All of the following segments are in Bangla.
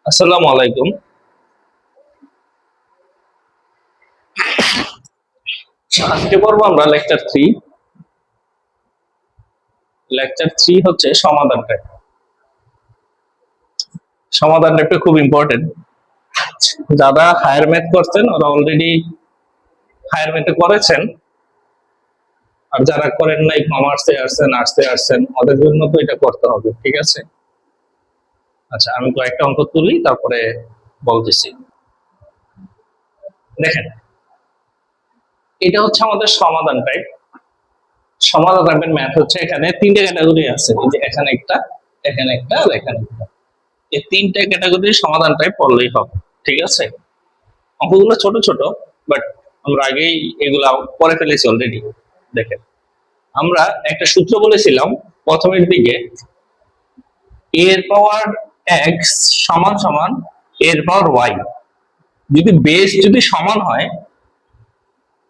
আসসালামু আলাইকুম। আজকে পড়বো আমরা লেকচার 3। লেকচার 3 হচ্ছে সমাধান টাইপ। সমাধান টাইপটা খুব ইম্পর্টেন্ট। যারা হায়ার ম্যাথ করছেন ওরা অলরেডি হায়ার ম্যাথে করেছেন, আর যারা করেন নাই কমার্সে আসছেন, আর্টসে আসছেন, ওদের জন্য তো এটা করতে হবে। ঠিক আছে, আচ্ছা আমি কয়েকটা অঙ্ক তুলি তারপরে বলতেছি। দেখেন, এটা হচ্ছে আমাদের সমাধান টাইপ। সমাধান টাইপের ম্যাথ হচ্ছে এখানে তিনটে ক্যাটাগরি আছে, এই যে এখানে একটা, এখানে একটা, আর এখানে একটা। এই তিনটে ক্যাটাগরির সমাধান টাইপ পড়লেই হবে। ঠিক আছে, অঙ্কগুলো ছোট ছোট, বাট আমরা আগেই এগুলা পড়ে ফেলেছি অলরেডি। দেখেন, আমরা একটা সূত্র বলেছিলাম প্রথমের দিকে, এর পাওয়ার এক্স সমান সমান এর পাওয়ার ওয়াই। যদি বেস যদি সমান হয়,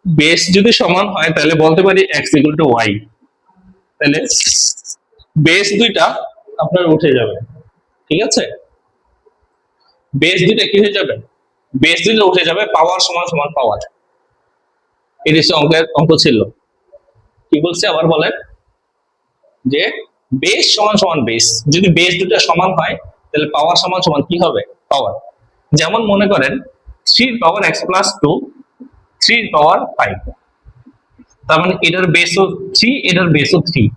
বেস যদি সমান হয় তাহলে বলতে পারি এক্স ইকুয়াল টু ওয়াই। তাহলে বেস দুইটা আপনার উঠে যাবে। ঠিক আছে, বেস দুইটা কি হয়ে যাবে? বেস দুইটা উঠে যাবে, পাওয়ার সমান সমান পাওয়ার। এই হচ্ছে অঙ্ক ছিল। কি বলছে আবার বলেন, যে বেস সমান সমান বেস, যদি বেস দুটো সমান হয় তাহলে পাওয়ার সমান সমান কি হবে? পাওয়ার। যেমন মনে করেন 3 পাওয়ার x+2, 3 পাওয়ার 5, তার মানে এটার বেসও 3, এটার বেসও 3।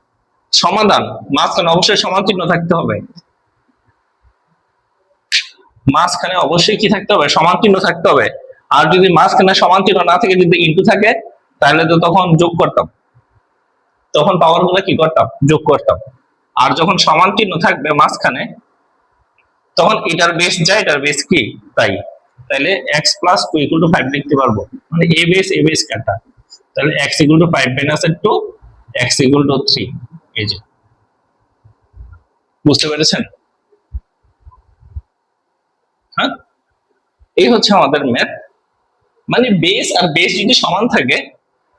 সমাধান, মাঝখানে অবশ্যই সমান চিহ্ন থাকতে হবে। মাঝখানে অবশ্যই কি থাকতে হবে? সমান চিহ্ন থাকতে হবে। আর যদি মাঝখানে সমান চিহ্ন না থাকে, যদি ইনটু থাকে, তাহলে তো তখন যোগ করতাম, তখন পাওয়ার গুলো কি করতাম? যোগ করতাম। আর যখন সমান চিহ্ন থাকবে মাঝখানে, তখন এটার বেস যায়, এটার বেস কি তাই। তাহলে x+2 = 5 লিখতে পারবো, মানে এ বেস কাটা। তাহলে x = 5 - 2, x = 3। এই যে, বুঝতে পেরেছেন? হ্যাঁ, এই হচ্ছে আমাদের ম্যাথ। মানে বেস আর বেস যদি সমান থাকে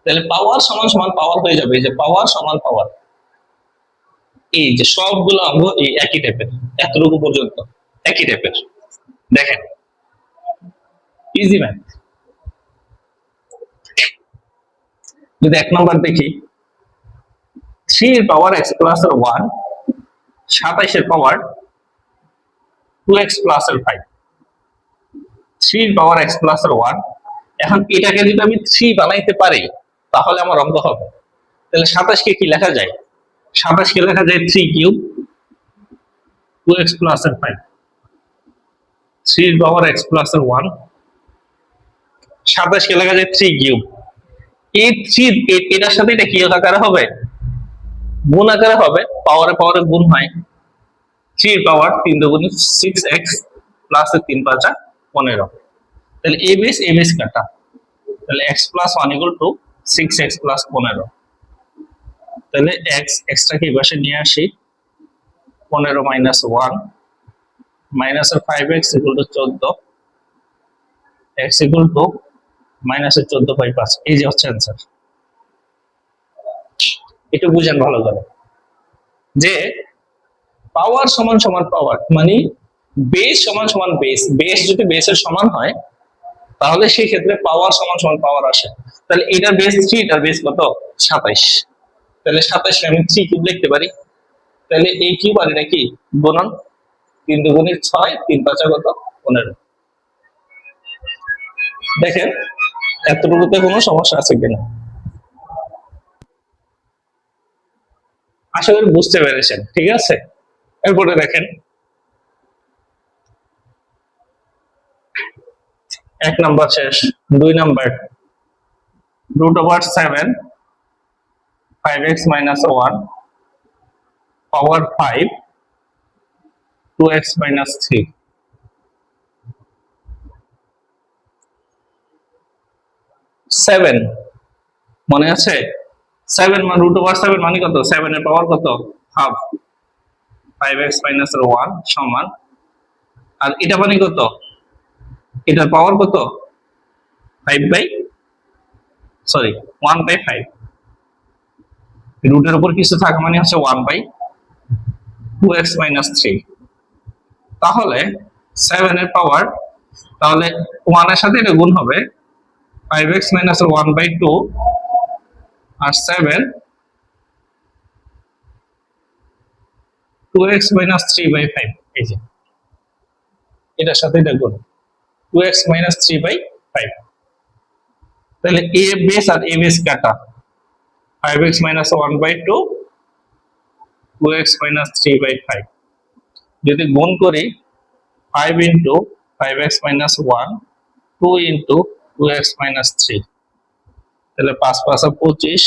তাহলে পাওয়ার সমান সমান পাওয়ার হয়ে যাবে। এই যে পাওয়ার সমান পাওয়ার, এই যে সবগুলো অঙ্গ এই একই টাইপের, এতটুকু পর্যন্ত একই টাইপের। দেখেন, ইজি ম্যাথ। যদি 1 নম্বর দেখি, 3 এর পাওয়ার x+1, 27 এর পাওয়ার 2x+5। 3 এর পাওয়ার x+1, এখন এটাকে যদি আমি 3 বানাইতে পারি তাহলে আমার অঙ্ক হবে। তাহলে 27 কে কি লেখা যায়? 27 কে লেখা যায় 3³ 2x+5। 3 এর পাওয়ার x+1, 27 কে লেখা যায় 3³। এই 3 এটার সাথে এটা কি আকারে হবে? গুণ আকারে হবে, পাওয়ারে পাওয়ারে গুণ হয়। 3 এর পাওয়ার 3 × 6x প্লাস 3 × 5 = 15। তাহলে এ বেস কাটা, তাহলে x+1 = 6x + 15। তাহলে এক্সটাকে এই পাশে নিয়ে আসি, 15 - 1 -5x = 14, x = -14/5। এই যে হচ্ছে অ্যান্সার। একটু বুঝেন ভালো করে, যে পাওয়ার সমান সমান পাওয়ার, মানে বেস সমান সমান বেস। বেস যদি বেসের সমান হয় তাহলে সেই ক্ষেত্রে পাওয়ার সমান সমান পাওয়ার আসে। তাহলে এটার বেস 3, এটার বেস কত? 27। তাহলে 27 কে আমি 3³ লিখতে পারি। তাহলে এই কিউব আর এটা কি গুণন, 3 × 2 = 6, 3 × 5 কত? 15। দেখেন এতটুকুতে কোনো সমস্যা আছে কিনা, আশা করি বুঝতে পেরেছেন। ঠিক আছে, এরপরে দেখেন 1 নম্বর শেষ। 2 নম্বর, √7 5x - 1 পাওয়ার 5 2x - 3। 7 মনে আছে? 7 মানে √7 মানে কত? 7 এর পাওয়ার কত? হাফ। 5x - 1 সমান, আর এটা মানে কত? এটার পাওয়ার কত? 1/5। রুটের উপর কিছু থাকা মানে হচ্ছে 1/2x - 3। তাহলে 7 এর পাওয়ার, তাহলে 1 এর সাথে এটা গুণ হবে 5x minus 1/2 আর 7 2x minus 3/5। এই যে এটার সাথে এটা গুণ 2x minus 3/5। তাহলে a বেস আর a বেস কাটা 5x minus 1/2 2x minus 3/5 যদি গুণ করি 5 into 5x minus 1 2 into 2x minus 3, তাহলে 5 5 25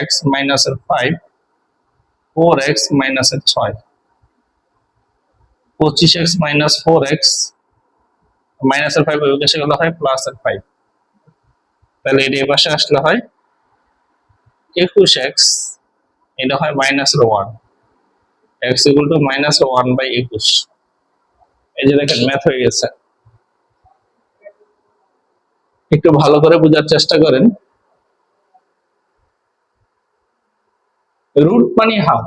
x minus 5 4x minus 6 25x minus 4x minus 5 ওই পাশে গেলে হয় প্লাস 5, তাহলে এর এই পাশে আসলে হয় 21x, এটা হয় minus 1, x equal to minus 1/21। এই যে দেখেন ম্যাথ হয়ে গেছে। একটু ভালো করে বোঝার চেষ্টা করেন। রুট মানে হাফ,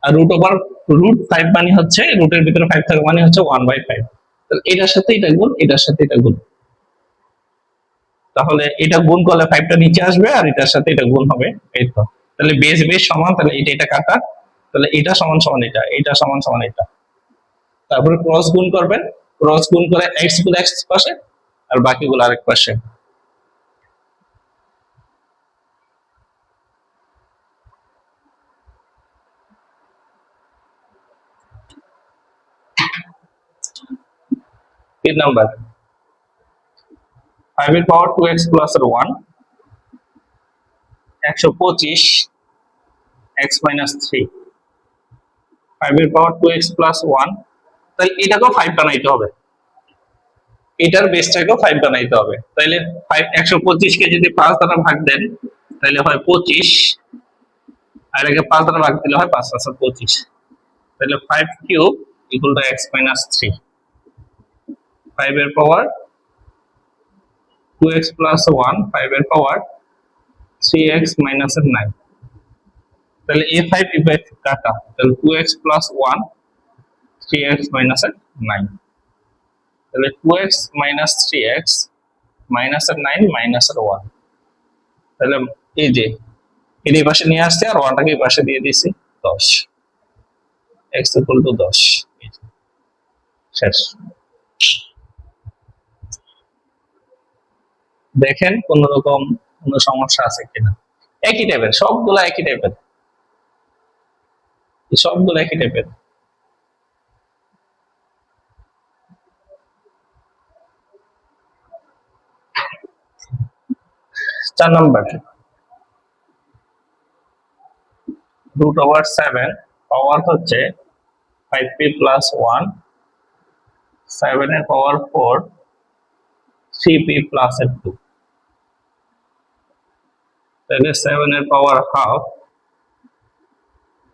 আর √5 মানে হচ্ছে রুটের ভিতরে 5 থাকা মানে হচ্ছে 1/5। তাহলে এটার সাথে এটা গুণ, এটার সাথে এটা গুণ, তাহলে এটা গুণ করলে 5টা নিচে আসবে আর এটার সাথে এটা গুণ হবে। এই তো, তাহলে বেস বেস সমান, তাহলে এটা কাটা, তাহলে এটা সমান সমান এটা, এটা সমান সমান এটা। তারপরে ক্রস গুণ করবেন, ক্রস গুণ করে x গুলো x পাশে আর বাকিগুলো আরেক পাশে। তিন নাম্বার 5 এর পাওয়ার 2x প্লাস 1 125 x minus 3 5 এর পাওয়ার 2x প্লাস 1, তাহলে এটাকেও 5 বানাইতে হবে, এটার বেসটাকেও 5 বানাইতে হবে। তাহলে 125 কে যদি 5 দ্বারা ভাগ দেন তাহলে হয় 25, আর একে 5 দ্বারা ভাগ দিলে হয় 5 5 25, তাহলে 5 cube equal to x minus 3। 5 এর পাওয়ার 2x plus 1 5 এর পাওয়ার 3x minus 9, তাহলে a5 a5 কাটা, তাহলে 2x plus 1 3x minus 9, তাহলে 2x minus 3x minus 9 minus 1, তাহলে এই যে এর এই পাশে নিয়ে আসছে আর 1টাকে এই পাশে দিয়ে দিছি 10, x equal to 10। শেষ। দেখেন কোন রকম কোনো সমস্যা আছে কিনা। একই টাইপের সবগুলো, একই টাইপের সবগুলো একই টাইপের। 4 নাম্বার √7 পাওয়ার হচ্ছে 5p plus 1 7 এর পাওয়ার 4 3p plus 2, তাহলে 7 এর পাওয়ার হাফ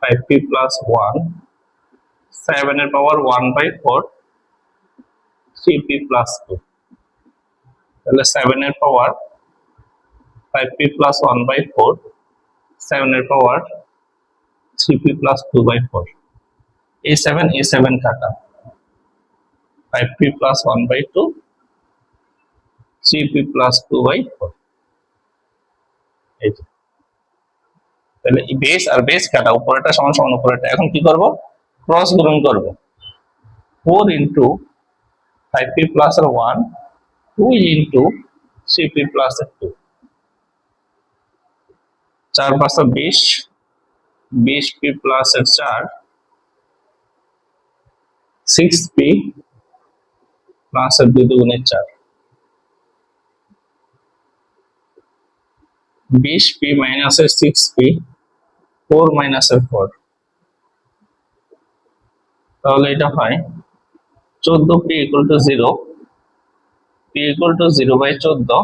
5p plus 1 7 এর পাওয়ার 1/4 3p plus 2, তাহলে 7 এর পাওয়ার 5p plus 1/4 7 এর পাওয়ার 3p plus 2/4, a7 কাটা 5p plus 1/2 3p plus 2/4। এই যে তাহলে বেস আর বেস কাটা, উপরেটা সমান সমান উপরেটা। এখন কি করব, ক্রস গুণন করব। 4 into 5p plus 1 2 into 3p plus 2, 4 5 20 20p plus 4 6p plus 2 দুগুণে 4 20p minus 6p 4 minus 4, তাহলে এটা হয় 14p equal to 0, p equal to 0/14,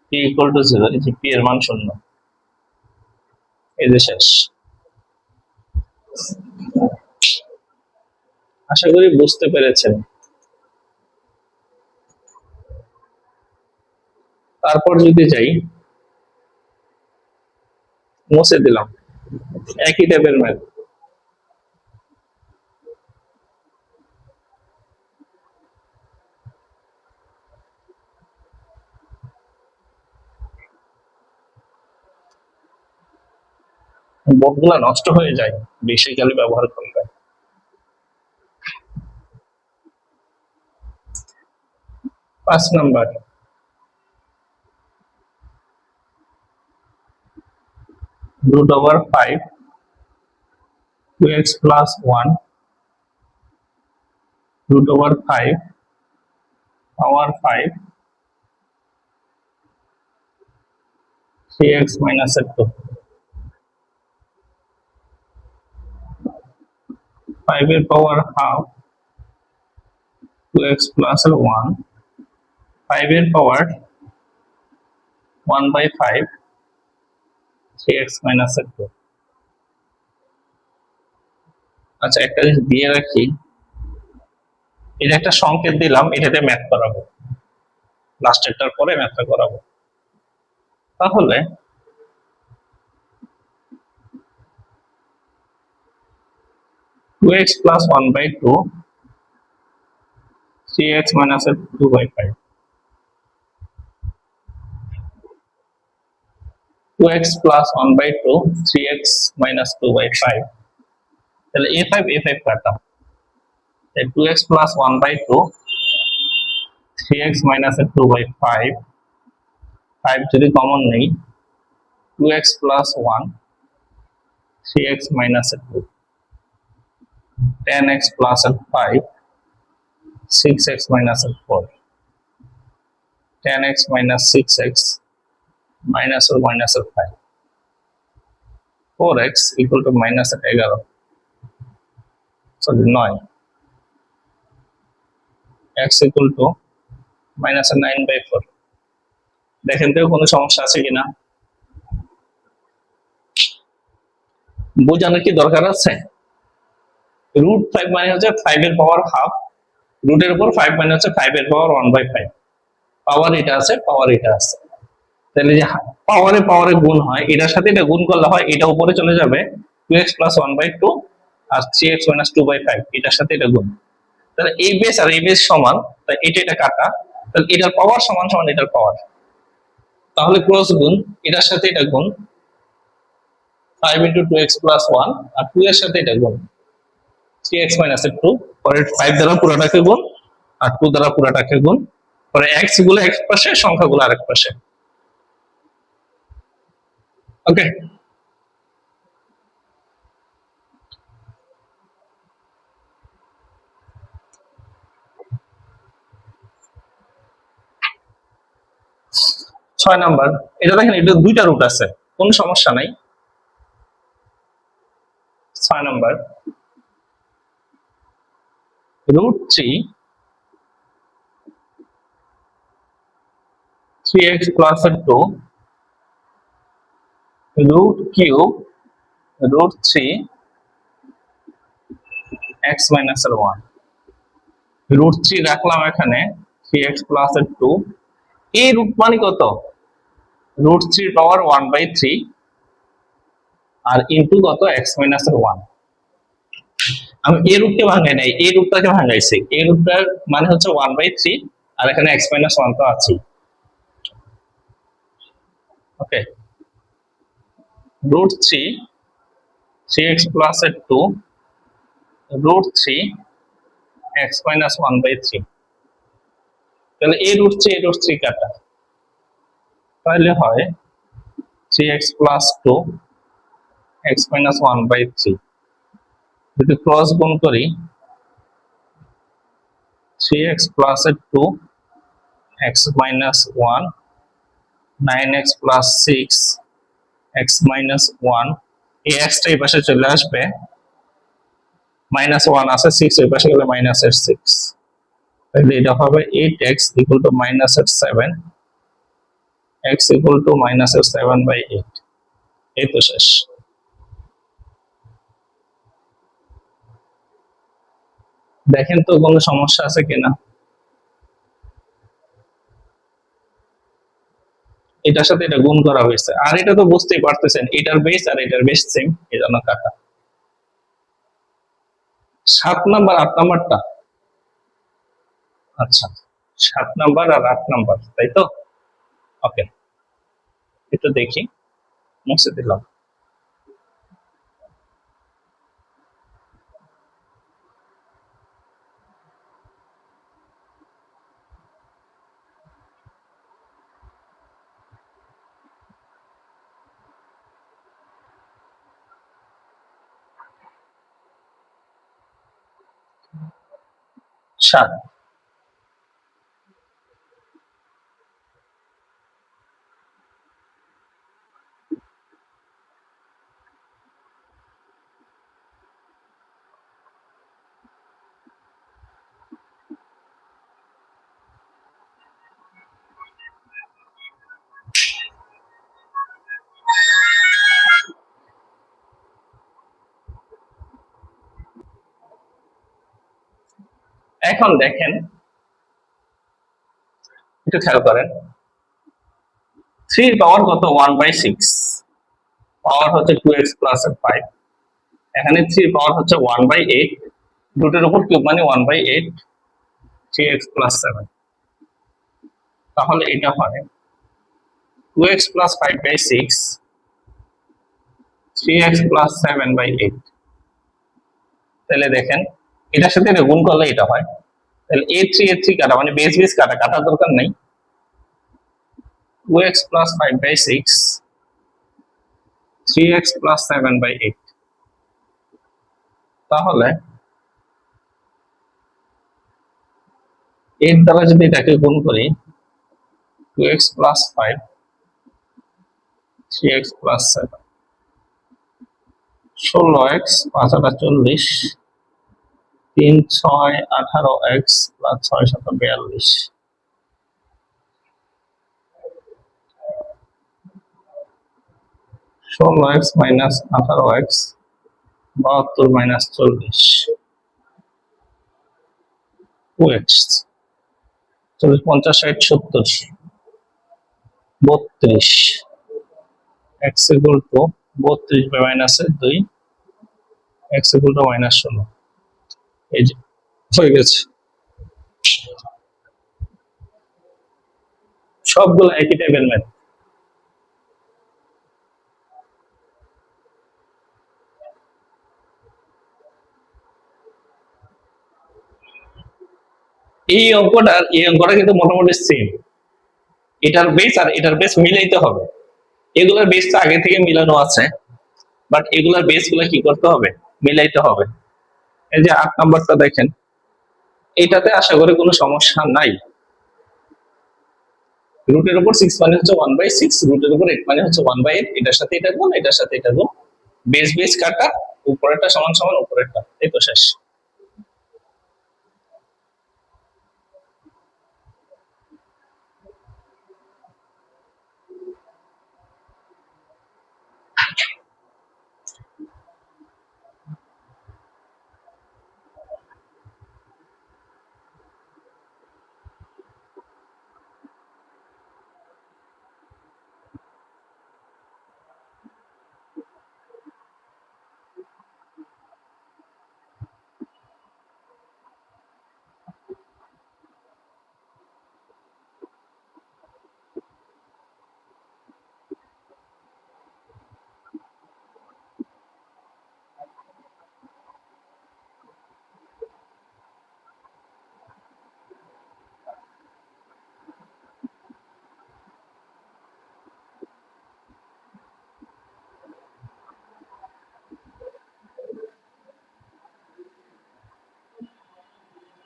p equal to 0, এই যে p এর মান 0। এই যে শেষ। আশা করি বুঝতে পেরেছেন। তারপর যদি যাই, মুছে দিলাম, একই টাইপের ম্যাথ। বোর্ডগুলো নষ্ট হয়ে যায় বেসিক্যালি ব্যবহার করলে। 5 number, √5 2x plus 1 √5 power 5 3x minus 2, 5 এর পাওয়ার হাফ 2x plus 1, 5 এর পাওয়ার 1/5 3x minus 2। আচ্ছা, একটা জিনিস দিয়ে রাখি, এটা একটা সংকেত দিলাম, এটাতে ম্যাথ করাবো, লাস্টেরটার পরে ম্যাথটা করাবো। তাহলে two x plus 1/2 3x minus 2/5, 2x plus 1/2 3x minus 2/5, তাহলে a5 কাটা, 2x plus 1/2 3x minus 2/5, 5 যদি কমন নেই 2x plus 1 3x minus 2, 10x plus 5 6x minus 4, 10x minus 6x minus 5, 4x equal to minus 11, sorry 9, x equal to minus 9/4। দেখেন তো কোনো সমস্যা আছে কিনা, বোঝানোর কি দরকার আছে? √5 মানে হচ্ছে 5 এর পাওয়ার হাফ, রুটের উপর 5 মানে হচ্ছে 5 এর পাওয়ার 1/5, পাওয়ার এটা আছে, পাওয়ার এটা আছে, তাহলে যে পাওয়ারে গুণ হয়, এটার সাথে এটা গুণ করলে হয় এটা উপরে চলে যাবে 2x plus 1/2 আর 3x minus 2/5, এটার সাথে এটা গুণ, তাহলে এই বেস আর এই বেস সমান, তাই এটা কাটা, তাহলে এটার পাওয়ার সমান সমান এটার পাওয়ার, তাহলে ক্রস গুণ, এটার সাথে এটা গুণ 5 into 2x plus 1 আর 2 এর সাথে এটা গুণ 3x minus 2, পরে 5 দ্বারা পুরোটাকে গুণ আর 2 দ্বারা পুরোটাকে গুণ, পরে x গুলো এক পাশে, সংখ্যাগুলো আরেক পাশে। ওকে, ছয় নাম্বার, এটা দেখেন এটা দুইটা রুট আছে, কোন সমস্যা নাই। 6 number, √3 3x plus 2 √3 x minus 1, √3 রাখলাম এখানে, 3x plus 2, এই রুট মানে কত, √3 পাওয়ার 1/3 আর ইনটু কত x minus 1। আমি এই রুটকে ভাঙাই নাই, এই রুটটাকে ভাঙাইছি, এই রুটটার মানে হচ্ছে 1/3 আর এখানে x minus 1 তো আছে। ওকে, √3 3x plus 2 √3 x minus 1/3, তাহলে এই √3 কাটা, তাহলে হয় 3x plus 2 x minus 1/3, যদি ক্রস গুণ করি 3x plus 2 x minus 1 9x plus 6 x minus 1, এই x টা এই পাশে চলে আসবে, -1 আছে, 6 এই পাশে গেলে -6, তাহলে এটা হবে 8x equal to -7, x equal to -7/8, এই তো শেষ। দেখেন তো কোনো সমস্যা আছে কিনা, এটার সাথে এটা গুণ করা হয়েছে, আর এটা তো বুঝতেই পারতেছেন এটার বেস আর এটার বেস সেম, এজন্য কাটা। 7 নাম্বার 8 নাম্বারটা, আচ্ছা 7 নাম্বার আর 8 নাম্বার, তাই তো? ওকে, একটু দেখি, মুছে দিলাম। 7। এখন দেখেন, একটু খেয়াল করেন, 3 পাওয়ার কত? 1/6। পাওয়ার হচ্ছে 2x প্লাস 5। এখানে 3 পাওয়ার হচ্ছে 1/8। রুটের উপর কিউব মানে 1/8, 3x প্লাস 7। তাহলে এটা হয় 2x প্লাস 5/6, 3x প্লাস 7/8। তাহলে দেখেন, এটার সাথে এটা গুণ করলে এটা হয়। তাহলে a3 কাটা, মানে বেস বেস কাটা, কাটার দরকার নাই। 2x plus 5/6, 3x plus 7/8। তাহলে 8 দ্বারা যদি এটাকে গুণ করি, 2x plus 5, 3x plus 7, 16x, 5 8 40, 3 6 18x plus 6 7 42। 16x minus 18x, 72 minus 40, 2x, 40 50 60 70, 32। x equal to 32 by মাইনাসের 2, x ইকুয়াল টু মাইনাস 16। এই যে হয়ে গেছে, সবগুলো একই টাইপের ম্যাথ। এই অঙ্কটা কিন্তু মোটামুটি সেম। এটার বেস আর এটার বেস মিলাইতে হবে। এগুলোর বেস তো আগে থেকে মিলানো আছে, বাট এগুলোর বেস গুলো কি করতে হবে? মিলাইতে হবে। এই যে 8 নাম্বারটা দেখেন, এটাতে আশা করি কোনো সমস্যা নাই। রুটের উপর 6 মানে হচ্ছে 1/6, রুটের উপর 8 মানে হচ্ছে 1/8। এটার সাথে এটা গুণ, এটার সাথে এটা গুণ, বেস বেস কাটা, উপরেরটা সমান সমান উপরেরটা, এই তো শেষ।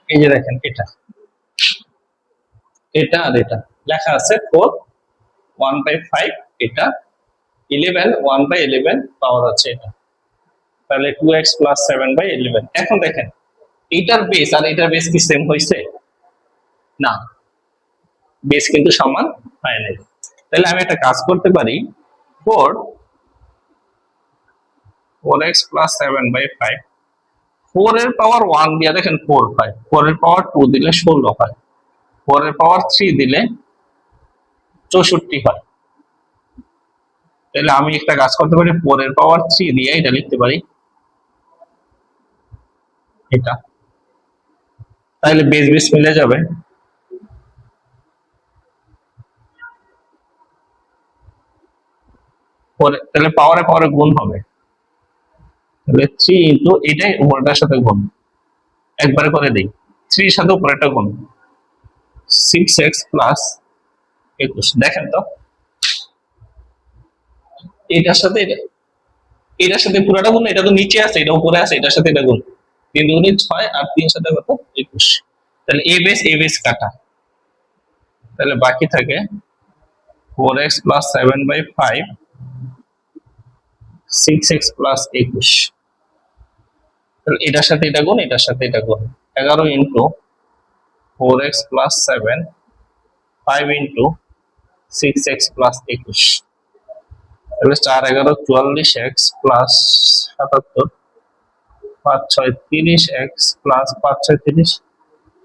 এই যে দেখেন, এটা আর এটা লেখা আছে 4 1/5, এটা 11 1/11 পাওয়ার আছে এটা। তাহলে 2x প্লাস 7/11। এখন দেখেন, এটার বেস আর এটার বেস কি সেম হয়েছে? না, বেস কিন্তু সমান হয় নাই। তাহলে আমি একটা কাজ করতে পারি, 4x প্লাস 7/5, 4 এর পাওয়ার 1 দিয়ে দেখেন 4 হয়, 4 এর পাওয়ার 2 দিলে 16 হয়, 4 এর পাওয়ার 3 দিলে 64 হয়। তাহলে আমি একটা কাজ করতে পারি, 4 এর পাওয়ার 3 দিয়ে এটা লিখতে পারি, এটা। তাহলে বেস বেস মিলে যাবে। তাহলে পাওয়ারে পাওয়ারে গুণ হবে, তাহলে 3 ইন্টু এটাই উপরেটার সাথে গুণ, একবারে করে দেই। 3 এর সাথে উপরেটা গুণ, 6x প্লাস 21। দেখেন তো, এটার সাথে এটার সাথে পুরাটা গুণ, এটা তো নিচে আছে, এটা উপরে আছে, এটার সাথে এটা গুণ। 3 দুগুণে 6 আর 3 সাথে কত 21। তাহলে এ বেস কাটা, তাহলে বাকি থাকে 4x প্লাস 7/5 6x প্লাস 21। তাহলে এটার সাথে এটা গুণ, এটার সাথে এটা গুণ, 11 into 4x plus 7 5 into 6x plus 21। তাহলে 4 11 44x প্লাস 77 5 6 30x প্লাস 5 6 30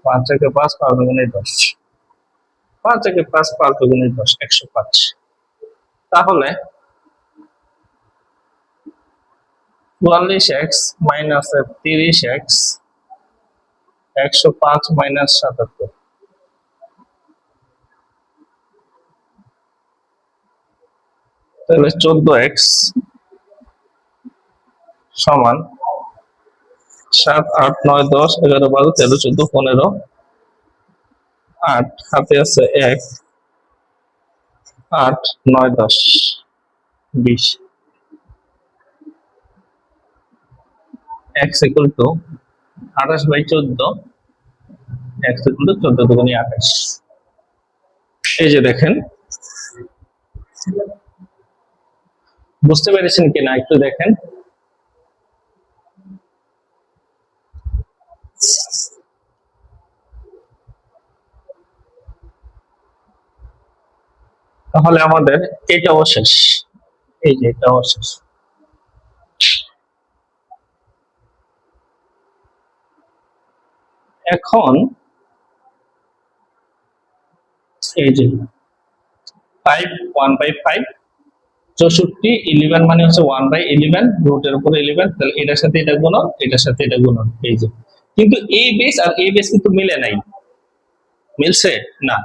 5 থেকে 5 5 দুগুণে 10 5 থেকে 5 5 দুগুণে 10 105। তাহলে 44x মাইনাস 30x 105 মাইনাস 77, তাহলে 14x সমান 7 8 9 10 11 12 13 14 15 8 হাতে আছে 1 8 9 10 20। x equal to 28/14, x equal to 14 দুগুণে 28। এই যে দেখেন, বুঝতে পেরেছেন কিনা একটু দেখেন। তাহলে আমাদের এটাও শেষ, এই যে এটাও শেষ। এখন এই যে 5 1/5 64 11 মানে হচ্ছে 1/11 রুটের উপর 11, তাহলে এটার সাথে এটা গুণন, এটার সাথে এটা গুণন, এই যে। কিন্তু এই বেস আর এই বেস কিন্তু মিলে নাই, মিলছে না।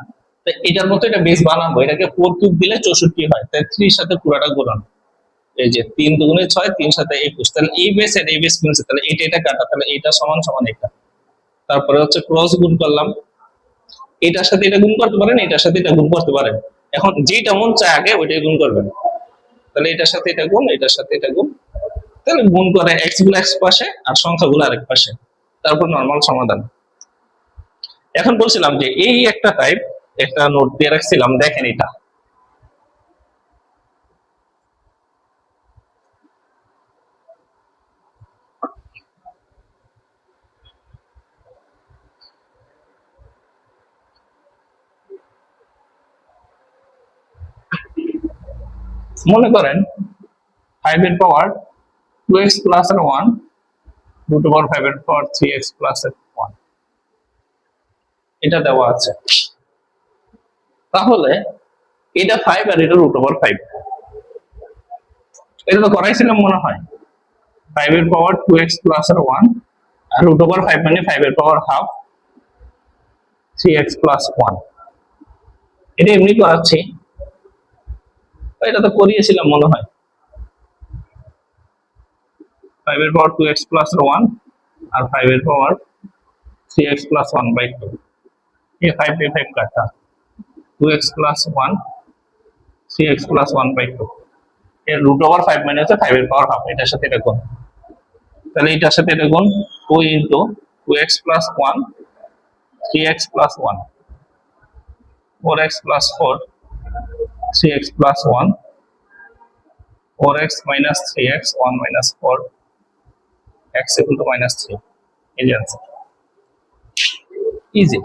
তো এটার মতো এটা বেস বানাবো, এটাকে 4 কিউব দিলে 64 হয়, তাই 3 এর সাথে পুরোটা গুণন, এই যে 3 দুগুণে 6 3 সাথে 21। তাহলে এই বেস আর এই বেস মিলছে, তাহলে এটা কাটা, তাহলে এটা সমান সমান এটা। তারপরে হচ্ছে ক্রস গুণ করলাম, এটার সাথে এটা গুণ করতে পারেন, এটার সাথে এটা গুণ করতে পারেন। এখন যেটা মন চায় আগে ওইটাই গুণ করবেন। তাহলে এটার সাথে এটা গুণ, এটার সাথে এটা গুণ, তাহলে গুণ করে x গুলো এক পাশে আর সংখ্যাগুলো আরেক পাশে, তারপর নরমাল সমাধান। এখন বলছিলাম যে এই একটা টাইপ, একটা নোট দিয়ে রাখছিলাম, দেখেন এটা মনে করেন 5 এর পাওয়ার 2x প্লাস 1 রুট ওভার 5 এর পাওয়ার 3x প্লাস 1 এটা দেওয়া আছে। তাহলে এটা 5 আর এটা রুট ওভার 5, এটা তো করাইছিলাম মনে হয়। 5 এর পাওয়ার 2x প্লাস 1 আর রুট ওভার 5 মানে 5 এর পাওয়ার হাফ 3x প্লাস 1, এটা এমনি করাচ্ছি, এটা তো করিয়েছিলাম মনে হয়। 5 এর পাওয়ার 2x প্লাস 1 আর 5 এর পাওয়ার 3x প্লাস 1/2, এই 5 দিয়ে 5 কাটা, 2x প্লাস 1 3x প্লাস 1/2, এর রুট ওভার 5 মানে হচ্ছে 5 এর পাওয়ার হাফ, এটার সাথে এটা গুণ, তাহলে এটার সাথে এটা গুণ 2 into 2x plus 1 3x plus 1 4x plus 4 3x plus 1 4x minus 3x 1 minus 4 x equal to minus 3, এই যে आंसर ইজি।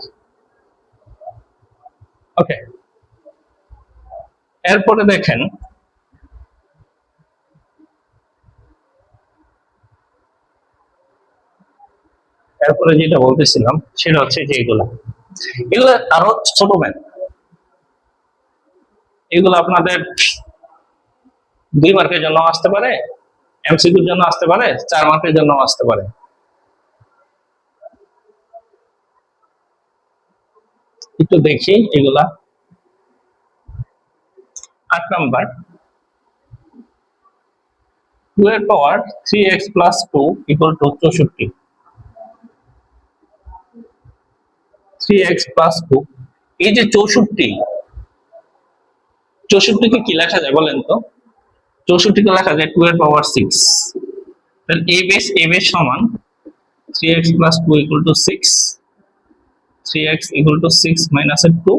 ওকে, এরপরে দেখেন এরপরে যেটা বলতেছিলাম সেটা হচ্ছে যে এগুলো আরো ছোট ম্যাথ, এগুলো আপনাদের 2 মার্কের জন্য আসতে পারে, এমসিকিউর জন্য আসতে পারে, 4 মার্কের জন্য আসতে পারে। একটু দেখি এগুলা। 8 নাম্বার 2 এর পাওয়ার 3x plus 2 equal to 64, 3x plus 2, এই যে 64 কে কি লেখা যায় বলেন তো? 64 কে লেখা যায় 2 এর পাওয়ার 6, তাহলে a বেস সমান 3x plus 2 equal to 6, 3x equal to 6 minus 2,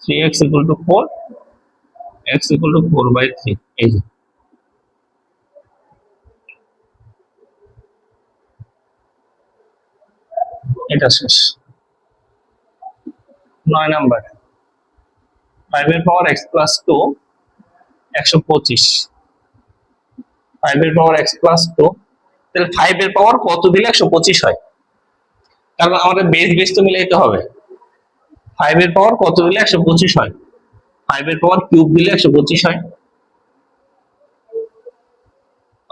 3x equal to 4, x equal to 4 by 3. এই যে এটা শেষ। 9 নাম্বার 5 এর পাওয়ার x plus 2 125, 5 এর পাওয়ার x plus 2, তাহলে 5 এর পাওয়ার কত দিলে 125 হয়? কারণ আমাদের বেস তো মিলাইতে হবে। 5 এর পাওয়ার কত দিলে 125 হয়? 5 এর পাওয়ার কিউব দিলে 125 হয়।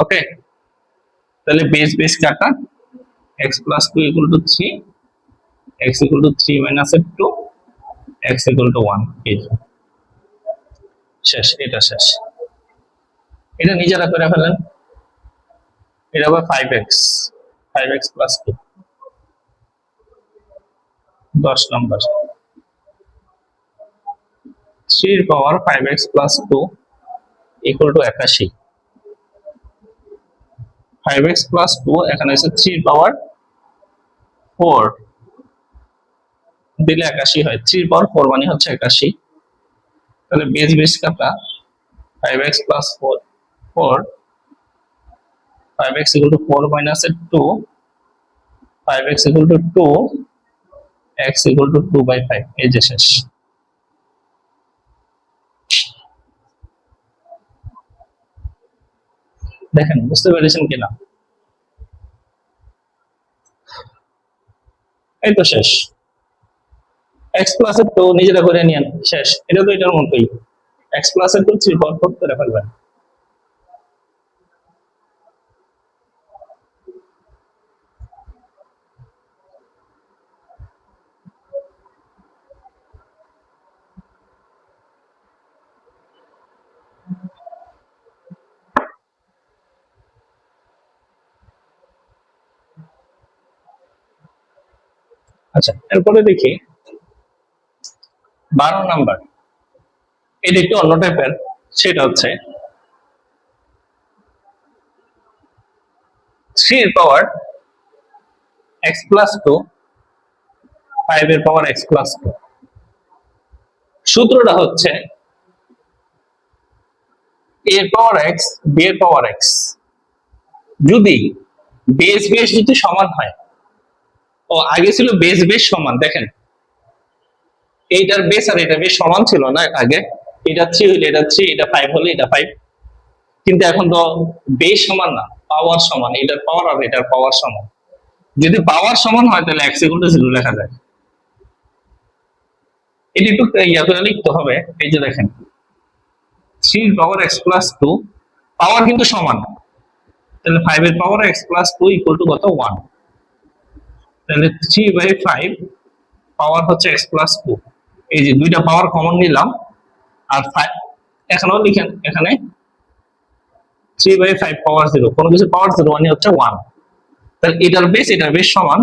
ওকে, তাহলে বেস কাটা, x plus 2 equal to 3, x equal to 3 minus 2, x equal to 1. এই শেষ, এটা শেষ। এটা নিজেরা করে ফেলেন। এটা হবে 5x, 5x plus 2, 10 নম্বর 3 এর পাওয়ার 5x plus 2 equal to 81, 5x plus 2 এখানে আছে 3 এর পাওয়ার 4 দিলে 81 হয়। 3 এর পাওয়ার 4 মানে হচ্ছে 81। তাহলে বেস কাটা 5x plus 4, 5x equal to 4 minus 2, 5x equal to 2, x equal to 2 by 5. এই যে শেষ। দেখেন বুঝতে পেরেছেন কিনা? এই তো শেষ। x plus 2 নিজেরা করে নিয়েন, শেষ। এটা তো এটার মতোই, x plus 2 3 পাওয়ার 4 করে ফেলবেন। আচ্ছা, এরপরে দেখি 12 নাম্বার। এটা একটু অন্য টাইপের, সেটা হচ্ছে 3 এর পাওয়ার x plus 2, 5 এর পাওয়ার x plus 2। সূত্রটা হচ্ছে a এর পাওয়ার x, b এর পাওয়ার x। যদি বেস যদি সমান হয়, ও আগে ছিল বেস সমান, দেখেন এইটার বেস আর এটা বেস সমান ছিল না আগে, এটা 3 হলে এটা 3, এটা 5 হলে এটা 5। কিন্তু এখন তো বেস সমান না, পাওয়ার সমান, এটার পাওয়ার আর এটার পাওয়ার সমান। যদি পাওয়ার সমান হয় তাহলে x equal to 0 লেখা যায়। এটা একটু ইয়া করে লিখতে হবে। এই যে দেখেন 3 এর পাওয়ার x plus 2, পাওয়ার কিন্তু সমান, তাহলে 5 এর power x plus 2 equal to কত? 1। তাহলে 3 by 5 পাওয়ার হচ্ছে x plus 2। এই যে দুইটা পাওয়ার কমন নিলাম, আর 5 এখানেও লিখেন, এখানে 3 by 5 পাওয়ার 0, কোনো কিছু পাওয়ার 0 মানে হচ্ছে 1। তাহলে এটার বেস সমান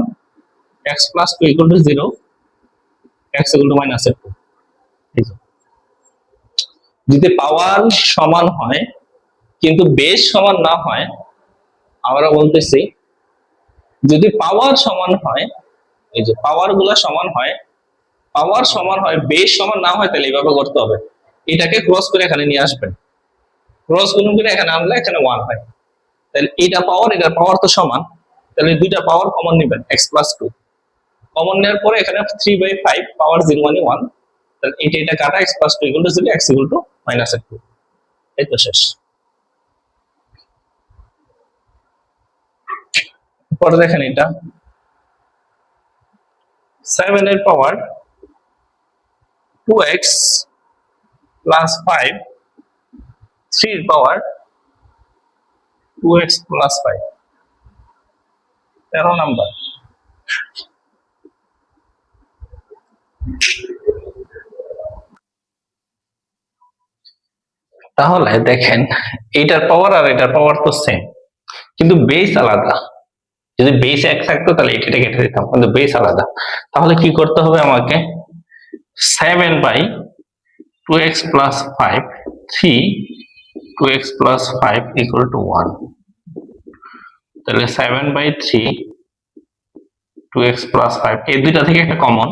x plus 2 equal to 0, x equal to minus 2। যদি পাওয়ার সমান হয় কিন্তু বেস সমান না হয়, আমরা বলতেছি যদি পাওয়ার সমান হয়, এই যে পাওয়ার গুলা সমান হয়, পাওয়ার সমান হয় বেস সমান না হয়, তাহলে এইভাবে করতে হবে। এটাকে ক্রস করে এখানে নিয়ে আসবেন, ক্রস গুণ করে এখানে আনলে এখানে 1 হয়। তাহলে এটা পাওয়ার, এটার পাওয়ার তো সমান, তাহলে দুইটা পাওয়ার কমন নেবেন, x plus 2 কমন নেওয়ার পরে এখানে 3 by 5 পাওয়ার 0 মানে 1। তাহলে এটা কাটা, x plus 2 equal to 0, x equal to minus 2। এই তো শেষ। পরে দেখেন এটা 7 এর পাওয়ার 2x plus 5, 3 এর পাওয়ার 2x plus 5, 13 নাম্বার। তাহলে দেখেন এইটার পাওয়ার আর এটার পাওয়ার তো সেম, কিন্তু বেস আলাদা। যদি বেস এক থাকতো তাহলে এটা কেটে দিতাম, কিন্তু বেস আলাদা। তাহলে কি করতে হবে আমাকে? 7 by 2x plus 5, 3 2x plus 5 equal to 1। তাহলে 7 by 3 2x প্লাস 5 এই দুইটা থেকে একটা কমন,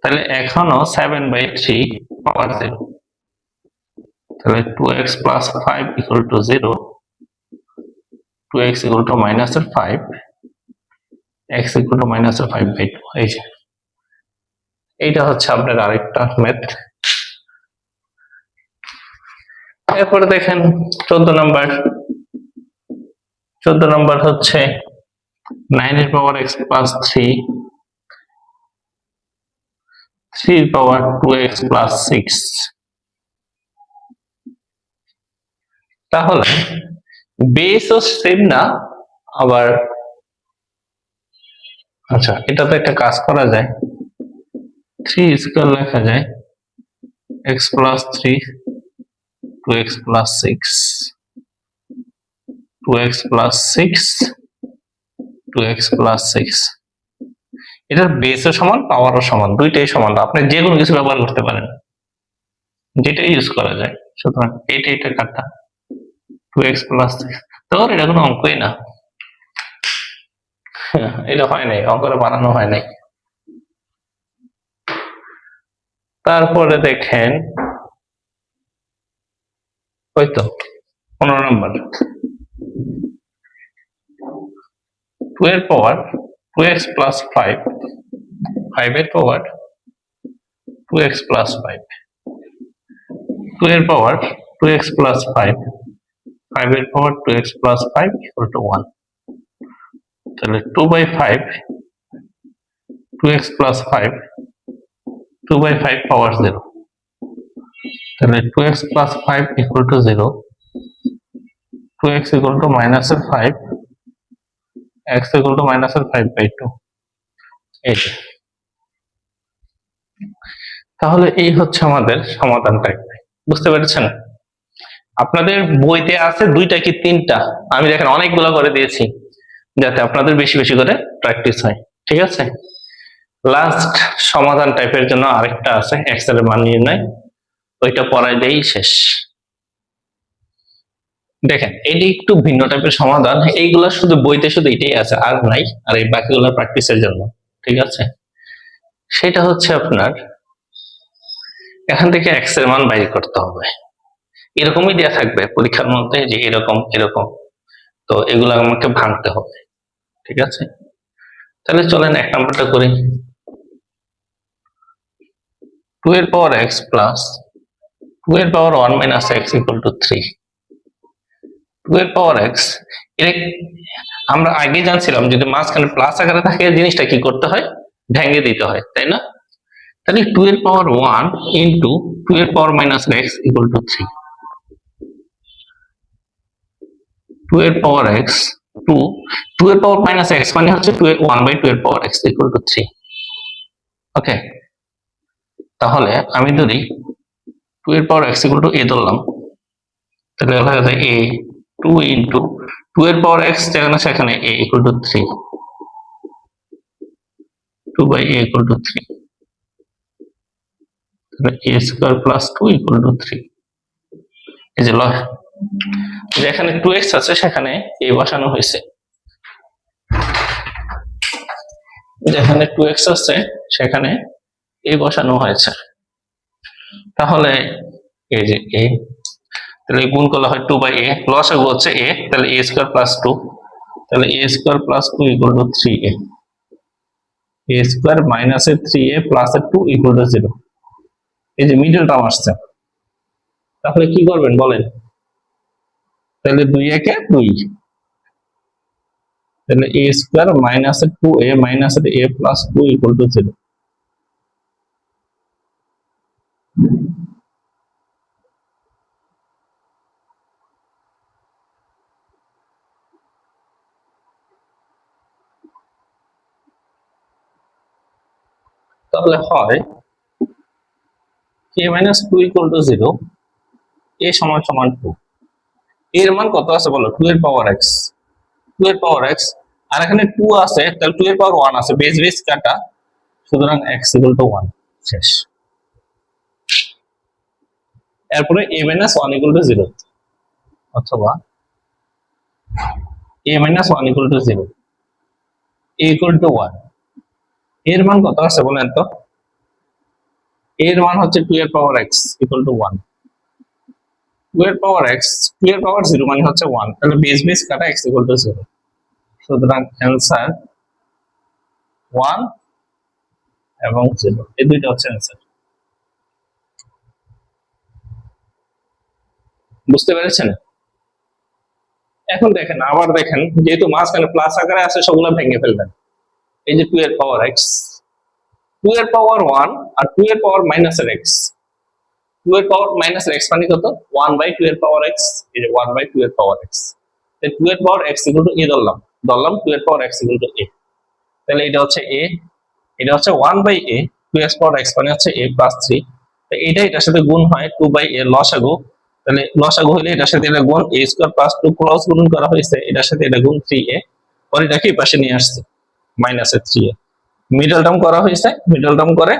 তাহলে এখনো 7/3 পাওয়ার 0, তাহলে 2x plus 5 equal to 0, 2x equal to minus 5, x equal two minus 5/2। এই যে এইটা হচ্ছে আপনার আরেকটা ম্যাথ। এরপরে দেখেন 14 নম্বর হচ্ছে 9 এর পাওয়ার x প্লাস 3, 3 এর পাওয়ার 2x প্লাস 6। তাহলে বেসও সেম না, আবার আচ্ছা এটা তো একটা কাজ করা যায়, 3 স্কয়ার লেখা যায় x plus 3, 2x plus 6, 2x plus 6, 2x plus 6। এটার বেসও সমান, পাওয়ারও সমান, দুইটাই সমান, আপনি যে কোনো কিছু ব্যবহার করতে পারেন, যেটা ইউজ করা যায়। সুতরাং এটা কাটা 2x প্লাস 6, তোর এটা কোনো অঙ্কই না, এটা হয় নাই, অঙ্কটা বানানো হয় নাই। তারপরে দেখেন ওই তো 15 নম্বর, 2 এর পাওয়ার 2x প্লাস 5, 5 এর পাওয়ার 2x প্লাস 5, 2 এর পাওয়ার 2x প্লাস 5, 5 এর পাওয়ার 2x প্লাস 5 ইকুয়াল টু 1। তাহলে 2/5, 2x প্লাস 5, 2/5 পাওয়ার 0, তাহলে 2x plus 5 equal to 0, 2x equal to minus 5, x equal two minus 5/2। এই যে তাহলে এই হচ্ছে আমাদের সমাধান টাইপ। বুঝতে পেরেছেন? আপনাদের বইতে আছে দুইটা কি তিনটা, আমি দেখেন অনেকগুলো করে দিয়েছি যাতে আপনাদের বেশি বেশি করে প্র্যাকটিস হয়। ঠিক আছে, লাস্ট সমাধান টাইপের জন্য আরেকটা আছে এক্স এর মান নির্ণয়, ওইটা পড়াই দেই শেষ। দেখেন এটি একটু ভিন্ন টাইপের সমাধান, এইগুলা শুধু বইতে শুধু এটাই আছে আর নাই, আর এই বাকিগুলো প্র্যাকটিসের জন্য। ঠিক আছে, সেটা হচ্ছে আপনার এখান থেকে এক্স এর মান বাইর করতে হবে, এরকমই দেয়া থাকবে পরীক্ষার মধ্যে যে এরকম এরকম, তো এগুলো আমাকে ভাঙতে হবে। ঠিক আছে, তাহলে চলেন এক নম্বরটা করি। 2 এর পাওয়ার x প্লাস 2 এর পাওয়ার 1 মাইনাস x ইকুয়াল টু 3। 2 এর পাওয়ার x, আমরা আগে জানছিলাম যদি মাঝখানে প্লাস আকারে থাকে জিনিসটা কি করতে হয়, ভেঙে দিতে হয়, তাই না? তাহলে 2 এর পাওয়ার 1 ইন্টু 2 এর power minus x equal two 3। 2 এর পাওয়ার x 2 এর পাওয়ার মাইনাস x মানে হচ্ছে 1/2 এর পাওয়ার x ইকুয়াল টু 3। ওকে, তাহলে আমি যদি 2 এর power x equal to a ধরলাম, তাহলে লেখা যায় a 2 ইন্টু 2 এর পাওয়ার x যেখানে সেখানে a equal two 3, 2/a equal to 3, তাহলে a square plus 2 equal to 3। এই যে যেখানে 2x আছে সেখানে a বসানো হয়েছে, যেখানে 2x আছে সেখানে a বসানো হয়েছে। তাহলে এই যে a, তাহলে গুণ করলে হয় 2/a, লসাগু হচ্ছে a, তাহলে a স্কয়ার প্লাস 2, তাহলে a square plus 2 equal to 3a, a square minus 3a plus 2 equal to 0। এই যে মিডল টার্ম আসছে, তাহলে কি করবেন বলেন? তাহলে 2 একে 2, তাহলে a square minus 2a minus a plus 2 equal to 0। তাহলে হয় k minus 2 equal to 0, a সমান সমান 2। এর মান কত আছে বলো? 2 এর পাওয়ার x, 2 এর পাওয়ার x, আর এখানে 2 আছে, তাহলে 2 এর পাওয়ার 1 আছে, বেস বেস কাটা, সুতরাং x ইকুয়াল টু 1 শেষ। এরপরে a মাইনাস 1 ইকুয়াল টু 0, অথবা a minus 1 equal to 0, a equal two 1, এর মান কত আছে বলেন তো? এর মান হচ্ছে 2 এর পাওয়ার x ইকুয়াল টু 1। 2 এর পাওয়ার x, 2 এর পাওয়ার 0 মানে হচ্ছে 1, তাহলে বেস বেস কাটা x ইকুয়াল টু 0। সুতরাং অ্যান্সার 1 এবং 0, এই দুইটা হচ্ছে অ্যান্সার। বুঝতে পেরেছেন? এখন দেখেন, আবার দেখেন, যেহেতু মাঝখানে প্লাস আকারে আছে সবগুলো ভেঙে ফেলবেন। এই যে 2 এর পাওয়ার x, 2 এর পাওয়ার 1 আর 2 এর পাওয়ার মাইনাস এর x, 2 এর পাওয়ার মাইনাস এর x মানে কত? 1 বাই 2 এর পাওয়ার x। এই যে 1 বাই 2 এর পাওয়ার x, তাই 2 এর power x equal to a ধরলাম, 2 এর power x equal to a। তাহলে এটা হচ্ছে a, এটা হচ্ছে 1 বাই a, 2 এর পাওয়ার x মানে হচ্ছে a প্লাস 3। তো এটা এটার সাথে গুণ হয় 2 বাই a লসাগু, তাহলে লসাগু হলে এটার সাথে এটা গুণ a স্কয়ার প্লাস 2 ক্রস গুণ করা হয়েছে, এটার সাথে এটা গুণ 3a, পরে এটাকে এই পাশে নিয়ে আসছে মাইনাস এর 3a, মিডল টার্ম করা হয়েছে, মিডল টার্ম করে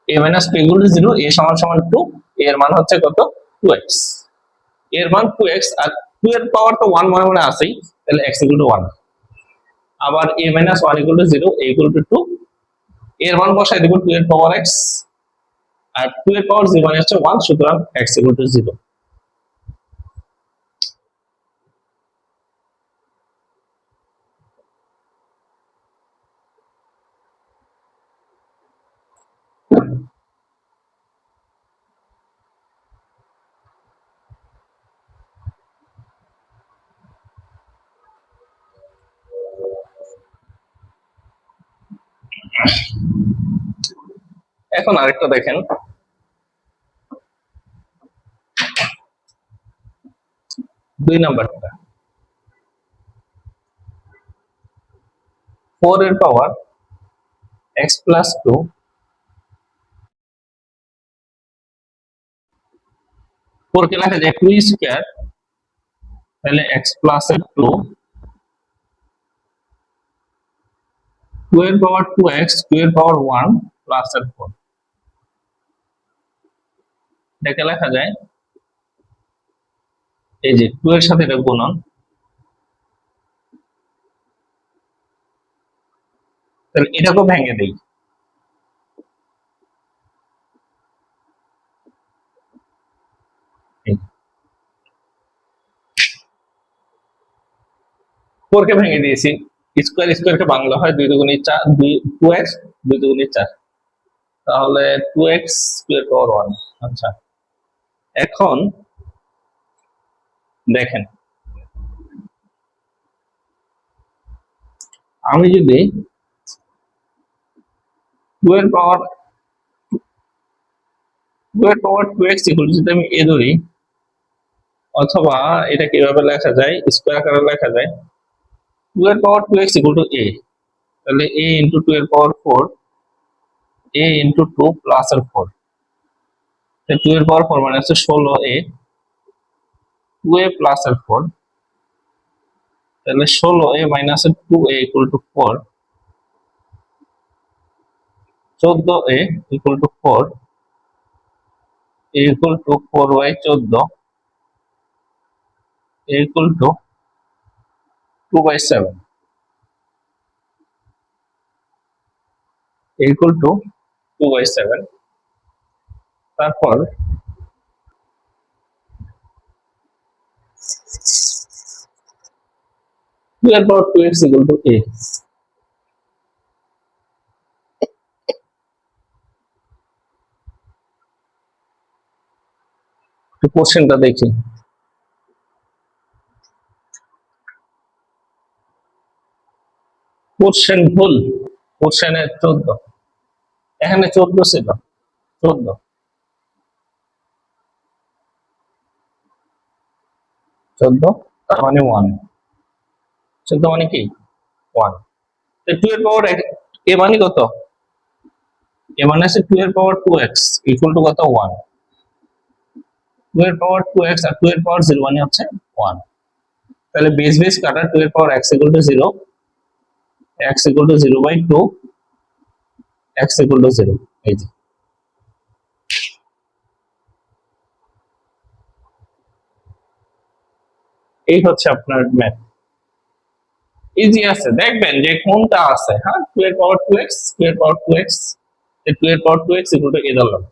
a minus p equal to 0, a সমান সমান 2, এর মান হচ্ছে কত? 2x। এর মান 2x, আর 2 এর পাওয়ার তো 1 মনে মনে আছেই, তাহলে x ইকুয়াল টু 1। আবার a minus 1 equal to 0, a equal two 2, এর মান বসাই দেব 2 এর পাওয়ার x, আর 2 এর পাওয়ার 0 মানে হচ্ছে 1, সুতরাং x ইকুয়াল টু 0। এখন আরেকটা দেখেন, 2 নাম্বারটা, 4 এর পাওয়ার x প্লাস 2, 4 কে লেখা যায় 2 স্কয়ার, তাহলে x প্লাস এর 2, 2 এর পাওয়ার 2x, 2 এর পাওয়ার 1 প্লাস এর 4, এটাকে লেখা যায় এই যে 2 এর সাথে এটা গুণন, তাহলে এটাকেও ভেঙে দেই। ফোর কে ভেঙে দিয়েছি, স্কোয়ার স্কোয়ার কে বাংলা হয় 2 দুগুণে 4, 2x, 2 দুগুণে 4, তাহলে 2x, 2 এর পাওয়ার 1। আচ্ছা, এখন দেখেন, আমি যদি 2 এর পাওয়ার 2x ইকুয়াল যদি আমি a ধরি, অথবা এটা কিভাবে লেখা যায়, স্কোয়ার আকারে লেখা যায় 2 এর পাওয়ার 2x ইকুয়াল টু a, তাহলে a ইন্টু 2 এর পাওয়ার 4, a ইন্টু 2 প্লাস এর 4, 2 এর পাওয়ার 4 মানে হচ্ছে 16a, 2a প্লাস এর 4, তাহলে 16a মাইনাস এর 2a equal to 4, 14a equal to 4, a equal to 4 by 14, a equal to 2 by 7, a equal to 2 by 7, তারপর 2 এর পাওয়ার 2x equal to a। কোশ্চেনটা দেখি, কোশ্চেন ভুল, কোশ্চেনে 14, এখানে 14 ছিল, 14, 14 তার মানে 1, 14 মানে কি 1, 2 এর পাওয়ার a মানে কত, a মানে আছে 2 এর পাওয়ার 2x ইকুয়াল টু কত 1, 2 এর পাওয়ার 2x আর 2 এর পাওয়ার 0 মানে হচ্ছে 1, তাহলে বেস বেস কাটা 2 এর power x equal two 0, x equal to 0 by 2, x equal to 0, এই যে এই হচ্ছে আপনার ম্যাথ। ইজি আছে, দেখবেন যে কোনটা আছে। হ্যাঁ, 2 এর পাওয়ার 2x, 2 এর পাওয়ার 2x, 2 এর পাওয়ার 2x ইকুয়াল টু a ধরলাম।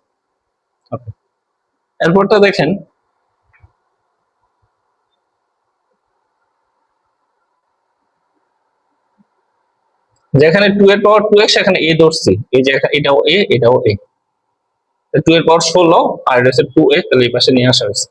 ওকে, এরপরটা দেখেন, যেখানে 2 এর পাওয়ার 2x সেখানে a ধরছি, এই যে এটাও a এটাও a, 2 এর পাওয়ার 16 আর এটা হচ্ছে 2a, তাহলে এই পাশে নিয়ে আসা হয়েছে।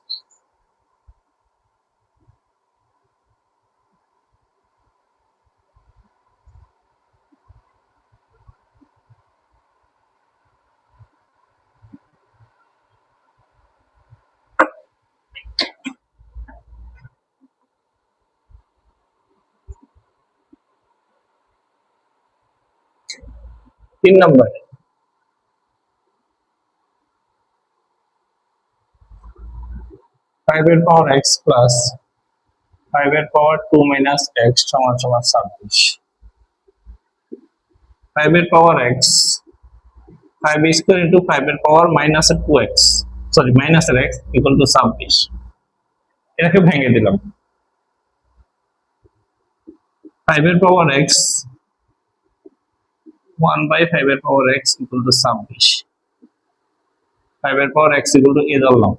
3 নাম্বার, 5 এর পাওয়ার x প্লাস 5 এর পাওয়ার 2 মাইনাস x সমান সমান 26। 5 এর পাওয়ার x, 5 স্কয়ার ইনটু 5 এর power minus 2x, sorry minus এর x ইকুয়াল টু 26। এটাকে ভেঙে দিলাম। 5 এর পাওয়ার x 1 বাই 5 এর পাওয়ার x ইকুয়াল টু 26। 5 এর power x equal to a ধরলাম,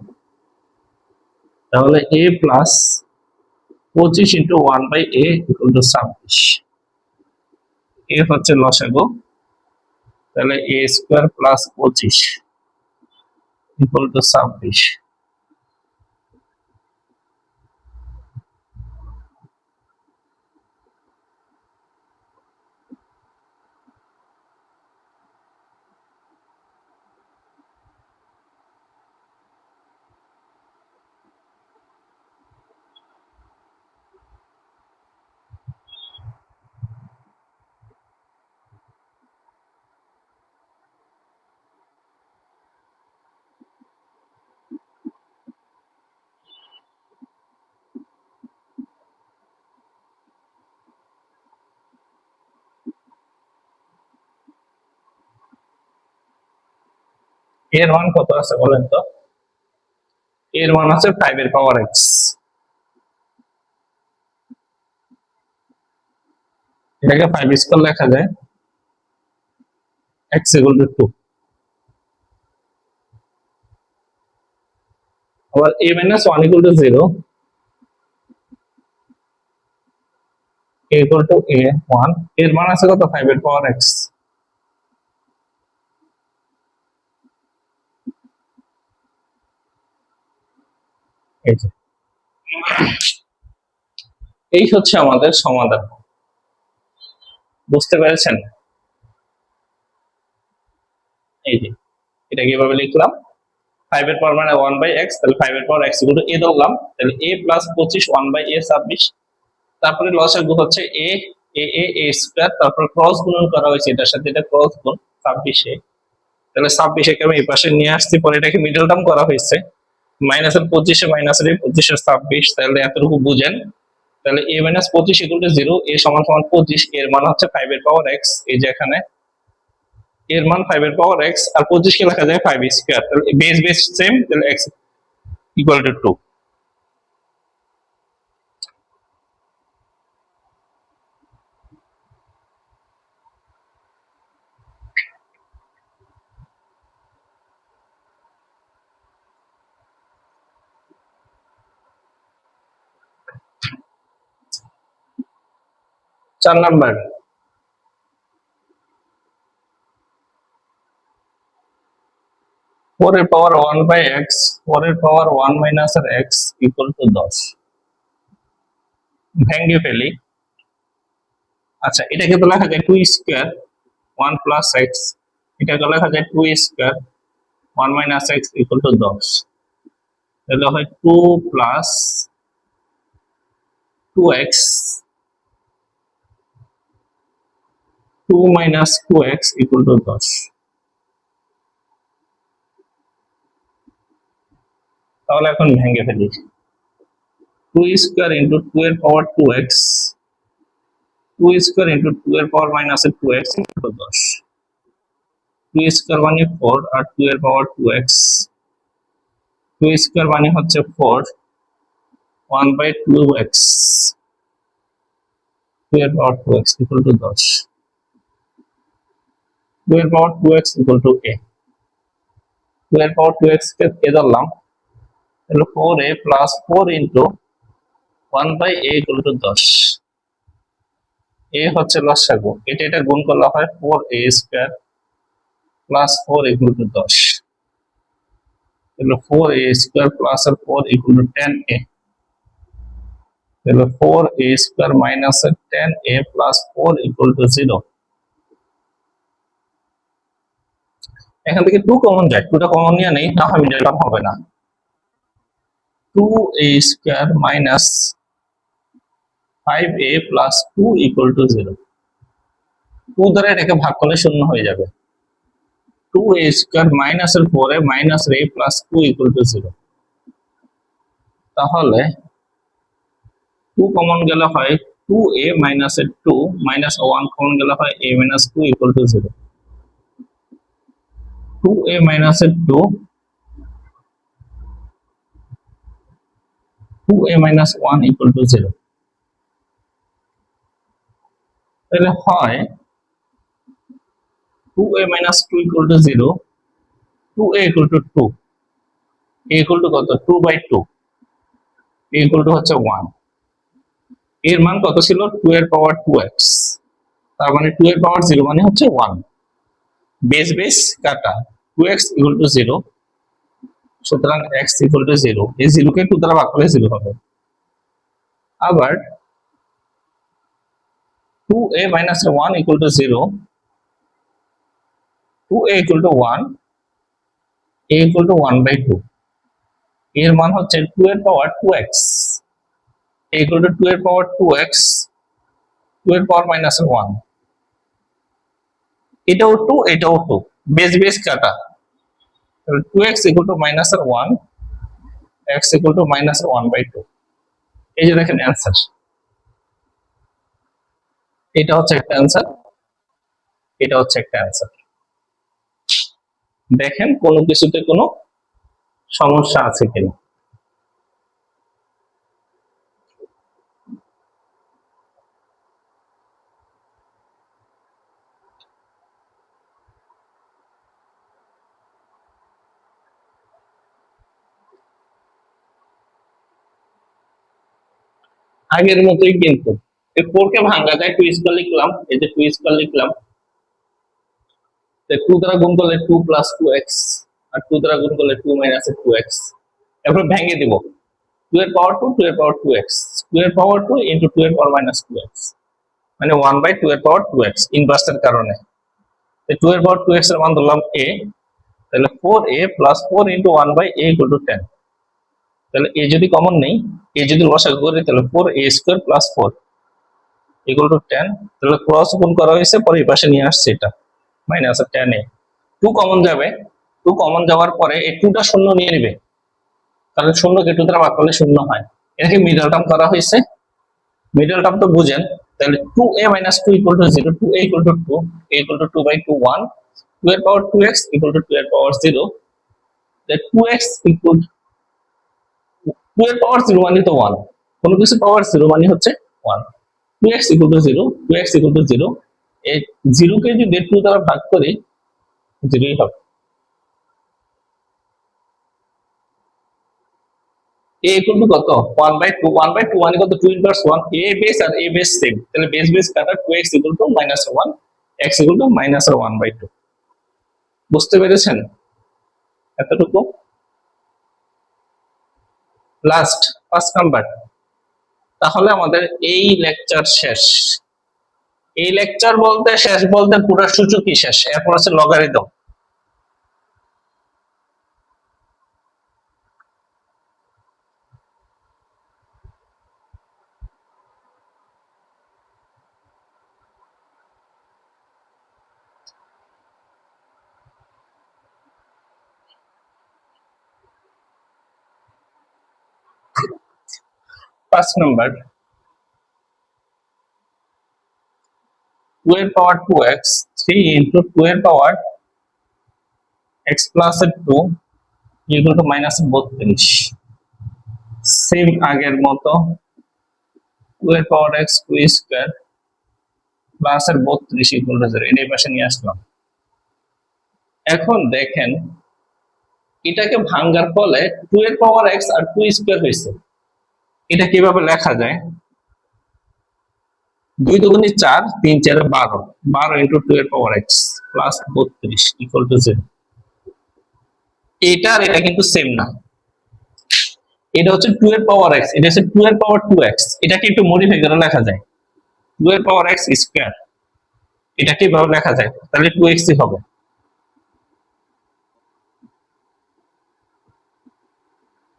তাহলে a plus 25 into 1 by a equal to 26। a হচ্ছে লসাগু, তাহলে a square plus 25 equal to 26। এর মান কত আছে বলেন তো? এর মান আছে 5 এর পাওয়ার x। এটাকে 5 স্কয়ার লেখা যায়, x ইকুয়াল টু 2। আবার a minus 1 equal to 0, a equal to a 1। এর মান আছে কত? 5 এর পাওয়ার x। এই যে, এই হচ্ছে আমাদের সমাধান। বুঝতে পেরেছেন? এই যে, এটা কিভাবে লিখলাম, 5 এর পাওয়ার মানে 1 বাই x, তাহলে 5 এর power x equal to a ধরলাম, তাহলে a প্লাস 25 1 বাই a 26। তারপরে লসাগু হচ্ছে a a a a square, তারপর ক্রস গুণন করা হয়েছে এটার সাথে, এটা ক্রস গুণ 26 এ, তাহলে 26 কে আমি এই পাশে নিয়ে আসছি, পরে এটাকে মিডল টার্ম করা হয়েছে, মাইনাসের 25 এ মাইনাসের 25 এর 26, তাহলে এতটুকু বুঝেন। তাহলে a minus 25 equal two 0, a সমান সমান 25, এর মান হচ্ছে 5 এর পাওয়ার x। এই যে এখানে এর মান 5 এর পাওয়ার x, আর 25 কে লেখা যায় 5 স্কয়ার, তাহলে বেস বেস সেম, তাহলে x ইকুয়াল টু 2। 4 নাম্বার, 4 এর পাওয়ার 1 বাই x, 4 এর পাওয়ার 1 মাইনাস এর x ইকুয়াল টু 10। ভেঙে ফেলি। আচ্ছা, এটাকে তো লেখা যায় 2 স্কয়ার 1 প্লাস x, এটাকে লেখা যায় 2 square 1 minus x equal to 10। তাহলে হয় 2 plus 2x, 2 minus 2x equal to 10। তাহলে এখন ভেঙে ফেলি, 2 স্কয়ার ইন্টু 2 এর পাওয়ার 2x, 2 স্কয়ার ইন্টু 2 এর power minus 2x equal to 10। 2 square মানে 4, আর 2 এর পাওয়ার 2x, 2 স্কয়ার মানে হচ্ছে 4, 1 বাই 2x, 2 এর পাওয়ার 2x ইকুয়াল টু 10, 2 এর পাওয়ার 2x ইকুয়াল টু a, 2 এর পাওয়ার 2x কে a ধরলাম, তাহলে 4a plus 4 into 1 by a equal to 10, a হচ্ছে লসাগু, এটা গুণ করলে হয় 4a square plus 4 equal to 10, তাহলে 4a square plus 4 equal to 10a, তাহলে 4a square minus 10a plus 4 equal to 0। এখান থেকে 2 কমন যায়, 2টা কমন নিয়ে নেই, তাহলে মিডল টার্ম হবে না। 2a square minus 5a plus 2 equal to 0, 2 দ্বারা এটাকে ভাগ করলে শূন্য হয়ে যাবে। 2a square minus 4a minus a plus 2 equal to 0, তাহলে 2 কমন গেলে হয় 2a মাইনাস 2 মাইনাস 1 কমন গেলে হয় a minus 2 equal to 0, 2a minus 2 2a minus 1 equal to 0, তাহলে হয় 2a minus 2 equal to 0, 2a equal to 2, a equal to কত 2 by 2, a equal to হচ্ছে 1, এর মান কত ছিল 2 এর পাওয়ার 2x, তার মানে 2 এর পাওয়ার 0 মানে হচ্ছে 1, বেস বেস কাটা 2x equal to 0, সুতরাং x equal to 0, এই 0 কে 2 দ্বারা ভাগ করলে 0 হবে। আবার 2a minus 1 equal to 0, 2a equal to 1, a equal to 1 by 2, এর মান হচ্ছে 2 এর পাওয়ার 2x, a equal to 2 এর পাওয়ার 2x, 2 এর পাওয়ার মাইনাস 1, এটাও 2 এটাও 2, বেস বেস কাটা, তাহলে 2x equal to minus 1, x equal to minus 1 by 2, এই যে দেখেন অ্যান্সার, এটা হচ্ছে একটা অ্যান্সার, এটা হচ্ছে একটা অ্যান্সার। দেখেন কোনো কিছুতে কোনো সমস্যা আছে কিনা। আগের মতোই কিন্তু এই 4 কে ভাঙা যায়, 2 স্কয়ার লিখলাম, এই যে 2 স্কয়ার লিখলাম, 2 দ্বারা গুণ করলে 2 প্লাস 2x, আর 2 দ্বারা গুণ করলে 2 মাইনাস 2x, এরপর ভেঙে দিব 2 এর পাওয়ার 2, 2 এর পাওয়ার 2x, 2 এর পাওয়ার 2 ইনটু 2 এর পাওয়ার মাইনাস 2x, মানে 1 বাই 2 এর পাওয়ার 2x ইনভার্সের কারণে। 2 এর পাওয়ার 2x এর মান ধরলাম a, তাহলে 4a plus 4 into 1 by a equal to 10, তাহলে a যদি কমন নেই, a যদি লসাগু করি তাহলে 4a square plus 4 equal to 10, তাহলে ক্রস গুণ করা হয়েছে, পরে এই পাশে নিয়ে আসছে এটা মাইনাস 10a, 2 কমন যাবে, 2 কমন যাওয়ার পরে এই 2টা শূন্য নিয়ে নেবে, কারণ শূন্য কে 2 দ্বারা ভাগ করলে শূন্য হয়, এটাকে মিডল টার্ম করা হয়েছে, মিডল টার্ম তো বুঝেন, তাহলে 2a minus 2 equal to 0, 2a equal to 2, a equal to 2 by 2 1, 2 এর পাওয়ার 2x equal to 2 এর পাওয়ার 0, that 2x equal 2 এর পাওয়ার 0 মানে তো 1, কোনো কিছু পাওয়ার 0 মানে হচ্ছে 1, 2x equal to 0, 2x equal to 0, এই 0 কে যদি 2 দ্বারা ভাগ করি 0ই হবে। a equal to কত 1 by 2, 1 by 2 মানে কত 2 ইনভার্স 1, a বেস আর a বেস সেম, তাহলে বেস বেস কাটা 2x equal to minus 1, x equal to minus 1 by 2, বুঝতে পেরেছেন এতটুকু। লাস্ট 5 নাম্বার, তাহলে আমাদের এই লেকচার শেষ, এই লেকচার বলতে শেষ বলতে পুরো সূচকই শেষ, এরপর আছে লগারিদম। পাঁচ নাম্বার, 2 এর পাওয়ার 2x 3 ইনটু 2 এর power x plus 2 equal to minus 32, same আগের মতো 2 এর পাওয়ার x 2 স্কয়ার প্লাস এর 32 ইকুয়াল টু 0, এটা এই পাশে নিয়ে আসলাম। এখন দেখেন এটাকে ভাঙার ফলে 2 এর পাওয়ার x আর 2 স্কয়ার হয়েছে। এটা কিভাবে লেখা যায়? 2 দুগুণে 4, 3 4 12, 12 ইন্টু 2 এর power x plus 32 equal to 0। এটা আর এটা কিন্তু সেম না। এটা হচ্ছে 2 এর পাওয়ার x, এটা হচ্ছে 2 এর পাওয়ার 2x। এটাকে একটু মডিফাই করে লেখা যায় 2 এর পাওয়ার x স্কয়ার। এটা কিভাবে লেখা যায়? তাহলে 2x ই হবে।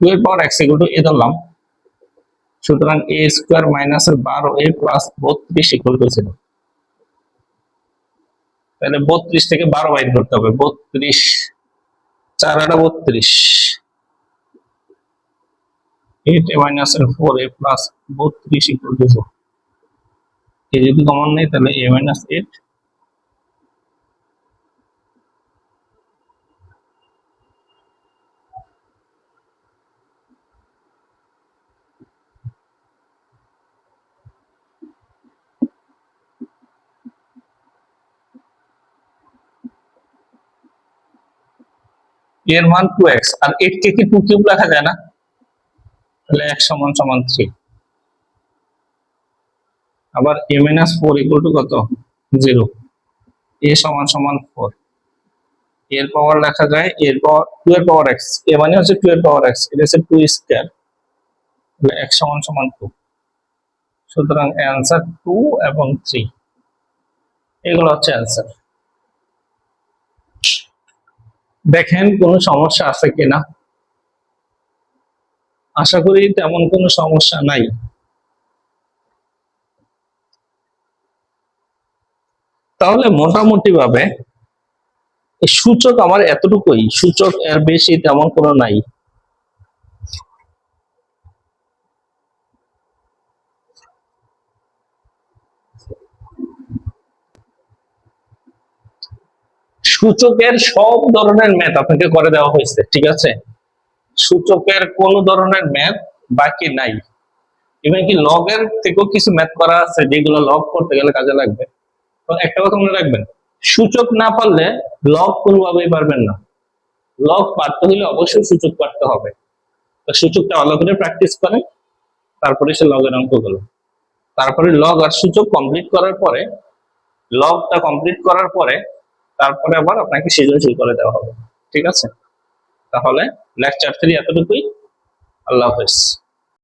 2 এর power x equal to a ধরলাম, সুতরাং a square minus 12a plus 32 equal to 0। তাহলে 32 থেকে 12 বাইর করতে হবে। 32 4 আটা 32, 8a minus 4a plus 32 equal to 0। এ যদি কমন নেই তাহলে a মাইনাস 8, এর মান 2x আর 8 কে কি 2 কিউব লেখা যায় না? তাহলে x সমান সমান 3। আবার a মাইনাস 4 ইকুয়াল টু কত? 0। a সমান সমান 4, এর পাওয়ার লেখা যায় এর পাওয়ার 2 এর পাওয়ার x, a মানে হচ্ছে 2 এর পাওয়ার x, এটা হচ্ছে 2 স্কয়ার, তাহলে x সমান সমান 2। সুতরাং অ্যানসার 2 এবং 3, এগুলো হচ্ছে অ্যানসার। দেখেন কোনো সমস্যা আছে কিনা। আশা করি তেমন কোনো সমস্যা নাই। তাহলে মোটামুটি ভাবে সূচক আমার এতটুকুই, সূচক এর বেশি তেমন কোনো নাই। সূচকের সব ধরনের ম্যাথ আপনাকে করে দেওয়া হয়েছে, ঠিক আছে? সূচকের কোন ধরনের ম্যাথ বাকি নাই। ইভেন কি লগের থেকেও কিছু ম্যাথ করা আছে যেগুলো লগ করতে গেলে কাজে লাগবে। তো একটা কথা মনে রাখবেন, সূচক না পারলে লগ কোনোভাবেই পারবেন না। লগ পারতে হলে অবশ্যই সূচক পারতে হবে। তো সূচকটা ভালো করে প্র্যাকটিস করেন, তারপরে সে লগের অঙ্কগুলো, তারপরে লগ আর সূচক কমপ্লিট করার পরে, লগটা কমপ্লিট করার পরে তারপরে আবার আপনাকে সৃজনশীল করে দেওয়া হবে, ঠিক আছে? তাহলে লেকচার 3 এতটুকুই। আল্লাহ হাফেজ।